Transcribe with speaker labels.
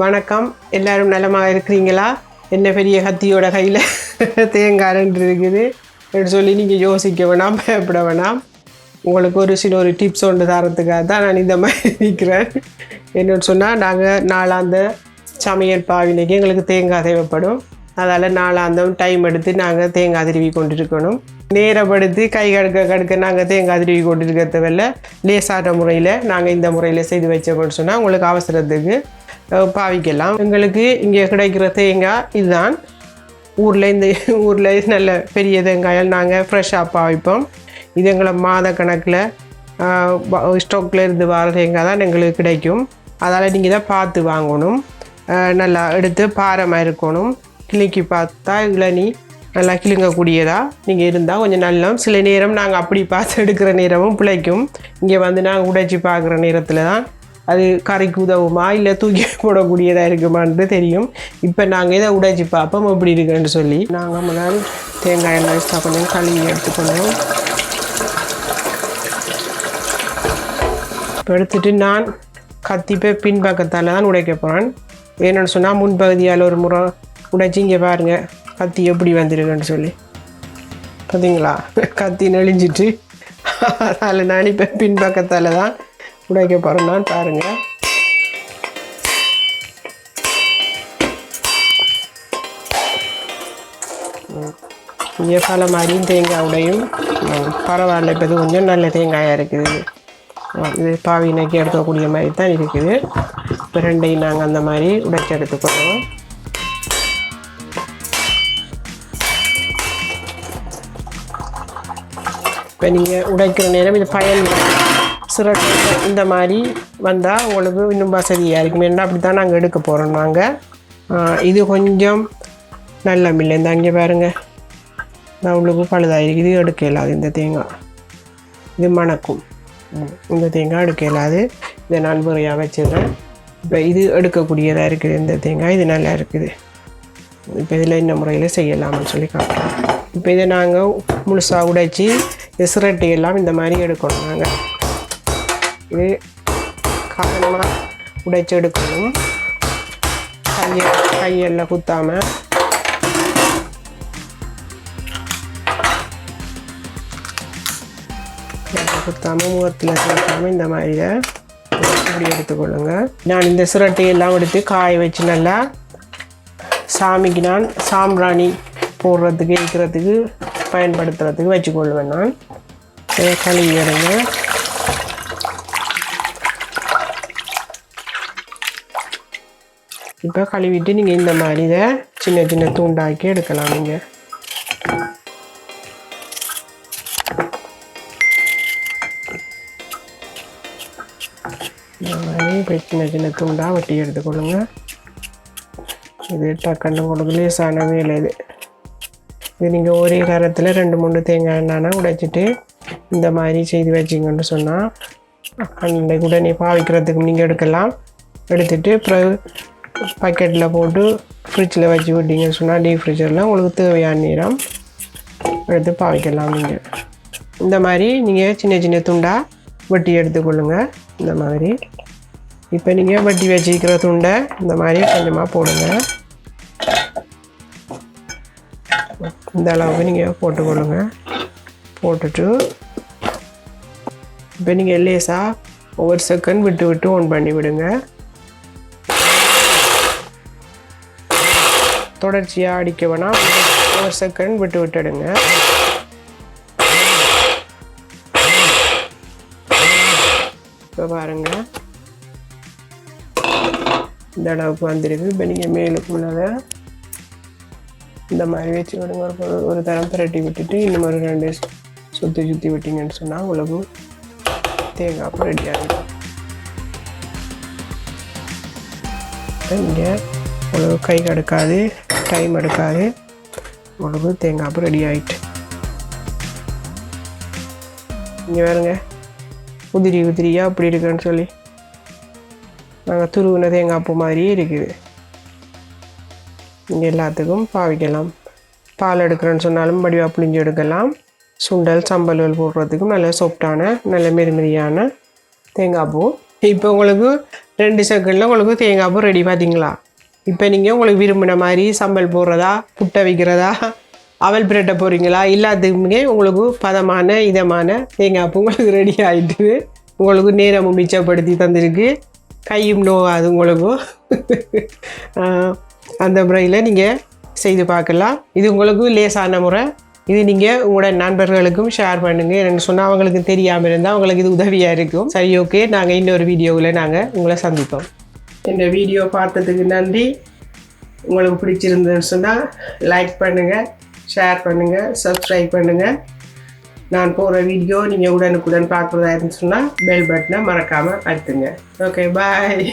Speaker 1: வணக்கம், எல்லாரும் நலமாக இருக்கிறீங்களா? என்ன பெரிய கத்தியோட கையில் தேங்காய் இருக்குது சொல்லி நீங்கள் யோசிக்க வேணாம், பயப்பட வேணாம். உங்களுக்கு ஒரு டிப்ஸ் ஒன்று தரத்துக்காக தான் நான் இந்த மாதிரி நிற்கிறேன். என்னென்னு சொன்னால், நாங்கள் நாளாந்த சமையல் பாவிலைக்கு எங்களுக்கு தேங்காய் தேவைப்படும். அதால் நாளாந்தம் டைம் எடுத்து நாங்கள் தேங்காய் திருவி கொண்டிருக்கணும். நேரப்படுத்தி கை கடுக்க நாங்கள் தேங்காய் திருவி கொண்டிருக்கிறதில்ல. லேசான முறையில் நாங்கள் இந்த முறையில் செய்து வச்சோம்னு சொன்னால் உங்களுக்கு அவசரத்துக்கு பாவிக்கலாம். எங்களுக்கு இங்கே கிடைக்கிற தேங்காய் இதுதான். ஊரில் நல்ல பெரிய தேங்காயால் நாங்கள் ஃப்ரெஷ்ஷாக பாவிப்போம். இது எங்களை மாத கணக்கில் ஸ்டாக்கில் இருந்து வர தேங்காய் தான் எங்களுக்கு கிடைக்கும். அதால் நீங்கள் தான் பார்த்து வாங்கணும். நல்லா எடுத்து பாரமாக இருக்கணும். கிளிக்கி பார்த்தா இளநீ நல்லா கிளுங்கக்கூடியதாக நீங்கள் இருந்தால் கொஞ்சம் நல்லா. சில நேரம் நாங்கள் அப்படி பார்த்து எடுக்கிற நேரமும் பிழைக்கும். இங்கே வந்து நாங்கள் உடைச்சி பார்க்குற நேரத்தில் தான் அது கறிக்கு உதவுமா இல்லை தூக்கி போடக்கூடியதாக இருக்குமான்னு தெரியும். இப்போ நாங்கள் இதை உடைச்சி பார்ப்போம் எப்படி இருக்குன்னு சொல்லி. நாங்கள் முதல் தேங்காய் எண்ணெய் கொஞ்சம் கழுவி எடுத்துக்கணும். இப்போ எடுத்துகிட்டு நான் கத்திப்பை பின்பக்கத்தால் தான் உடைக்க போகிறேன். என்னென்னு சொன்னால் முன்பகுதியால் ஒரு முறை உடைச்சி இங்கே பாருங்கள் கத்தி எப்படி வந்துருக்குன்னு சொல்லி. பார்த்தீங்களா, கத்தி நெளிஞ்சிட்டு. அதில் நான் இப்போ பின்பக்கத்தால் தான் உடைக்க போகிறேன். நான் பாருங்கள். இங்கே பல மாதிரியும் தேங்காய் உடையும் பரவாயில்ல. இப்போ இது கொஞ்சம் நல்ல தேங்காயாக இருக்குது. இது பாவி நக்கி எடுக்கக்கூடிய மாதிரி தான் இருக்குது. இப்போ ரெண்டையும் நாங்கள் அந்த மாதிரி உடைச்சி எடுத்துக்கிறோம். இப்போ நீங்கள் உடைக்கிற நேரம் இது பயன் சிரட்டை இந்த மாதிரி வந்தால் உங்களுக்கு இன்னும் வசதியாக இருக்கும். ஏன்னா அப்படி தான் நாங்கள் எடுக்க போகிறோம். நாங்கள் இது கொஞ்சம் நல்ல மில்லை. இந்த அங்கே பாருங்கள், நான் உங்களுக்கு பழுதாயிருக்கு. இது எடுக்க இயலாது. இந்த தேங்காய் இது மணக்கும். இந்த தேங்காய் எடுக்க இயலாது. இதை நான் முறையாக வச்சுருக்கேன். இப்போ இது எடுக்கக்கூடியதாக இருக்குது. இந்த தேங்காய் இது நல்லா இருக்குது. இப்போ இதில் இந்த முறையில் செய்யலாம்னு சொல்லி காட்டுறோம். இப்போ இதை நாங்கள் முழுசாக உடைச்சி சிரட்டை எல்லாம் இந்த மாதிரி எடுக்கணும். நாங்கள் இது காரணமாக உடைச்சி எடுக்கணும். கையெல்லாம் குத்தாமல் முகத்தில் சேர்க்காமல் இந்த மாதிரியை இப்படி எடுத்துக்கொள்ளுங்க. நான் இந்த சிரட்டையெல்லாம் எடுத்து காய வச்சு நல்லா சாமிக்கு நான் சாம்பிராணி போடுறதுக்கு இருக்கிறதுக்கு பயன்படுத்துறதுக்கு வச்சுக்கொள்வேன். நான் கழுவி எடுங்க. இப்போ கழுவிட்டு நீங்கள் இந்த மாதிரி இதை சின்ன சின்ன துண்டாக்கி எடுக்கலாம். நீங்கள் இந்த மாதிரி இப்போ சின்ன சின்ன துண்டாக வெட்டி எடுத்துக்கொள்ளுங்க. இது டக்குன்னு உங்களுக்கு லேசான வேலை. இது நீங்கள் ஒரே காரத்தில் 2-3 தேங்காய் எண்ணெய் உடைச்சிட்டு இந்த மாதிரி செய்து வச்சிங்கன்னு சொன்னால் அன்றைக்கு உடனே பாவிக்கிறதுக்கு நீங்கள் எடுக்கலாம். எடுத்துகிட்டு பிறகு பக்கெட்டில் போட்டு ஃப்ரிட்ஜில் வச்சு விட்டிங்கன்னு சொன்னால் டீப் ஃப்ரிட்ஜரில் உங்களுக்கு தேவையான நேரம் எடுத்து பாவிக்கலாம். நீங்கள் இந்த மாதிரி நீங்கள் சின்ன சின்ன துண்டாக வெட்டி எடுத்துக்கொள்ளுங்கள். இந்த மாதிரி இப்போ நீங்கள் வெட்டி வச்சுக்கிற துண்டை இந்த மாதிரி கொஞ்சமாக போடுங்க. இந்த அளவுக்கு நீங்கள் போட்டுக்கொள்ளுங்க. போட்டுட்டு இப்போ நீங்கள் லேசாக ஒவ்வொரு செகண்ட் விட்டு விட்டு ஆன் பண்ணி விடுங்க. தொடர்ச்சியாக அடிக்க வேணாம். ஒவ்வொரு செகண்ட் விட்டு விட்டுடுங்க. இப்போ பாருங்கள் இந்த அளவுக்கு வந்துருக்கு. இப்போ நீங்கள் மேலுக்குள்ளதை இந்த மாதிரி வச்சு விடுங்க. ஒரு தரம் பிரட்டி விட்டுட்டு இன்னும் ஒரு 2 சுற்றி விட்டிங்கன்னு சொன்னால் உங்களுக்கு தேங்காய் ரெடி ஆகிடும். இங்கே உங்களுக்கு கை எடுக்காது, டைம் எடுக்காது. உங்களுக்கு தேங்காய் ரெடி ஆகிட்டு இங்கே வேறுங்க உதிரியாக அப்படி இருக்குன்னு சொல்லி நாங்கள் துருவின தேங்காய் பூ மாதிரியே இருக்குது. இங்கே எல்லாத்துக்கும் பாவிக்கலாம். பால் எடுக்கிறேன்னு சொன்னாலும் வடிவாக புளிஞ்சு எடுக்கலாம். சுண்டல் சம்பல் போடுறதுக்கும் நல்ல சாஃப்டான நல்ல மெரியான தேங்காய் பூ. இப்போ உங்களுக்கு 2 செகண்டில் உங்களுக்கு தேங்காய் பூ ரெடி பார்த்தீங்களா. இப்போ நீங்கள் உங்களுக்கு விரும்பின மாதிரி சம்பல் போடுறதா, புட்டை வைக்கிறதா, அவல் பிரெட்டை போடுறீங்களா, எல்லாத்துக்குமே உங்களுக்கு பதமான இதமான தேங்காய் பூ உங்களுக்கு ரெடி ஆகிட்டு உங்களுக்கு நேரமும் மிச்சப்படுத்தி தந்திருக்கு. கையும் நோகாது உங்களுக்கும். அந்த முறையில் நீங்கள் செய்து பார்க்கலாம். இது உங்களுக்கு லேசான முறை. இது நீங்கள் உங்களோட நண்பர்களுக்கும் ஷேர் பண்ணுங்கள். என்னென்னு சொன்னால் அவங்களுக்கு தெரியாமல் இருந்தால் அவங்களுக்கு இது உதவியாக இருக்கும். சரி, ஓகே, நாங்கள் இன்னொரு வீடியோவில் நாங்கள் உங்களை சந்திப்போம். இந்த வீடியோ பார்த்ததுக்கு நன்றி. உங்களுக்கு பிடிச்சிருந்ததுன்னு சொன்னால் லைக் பண்ணுங்கள், ஷேர் பண்ணுங்கள், சப்ஸ்கிரைப் பண்ணுங்கள். நான் போகிற வீடியோ நீங்கள் உடனுக்குடன் பார்க்குறதா இருந்துச்சுன்னா பெல் பட்டனை மறக்காமல் அழுத்துங்க. ஓகே, பாய்.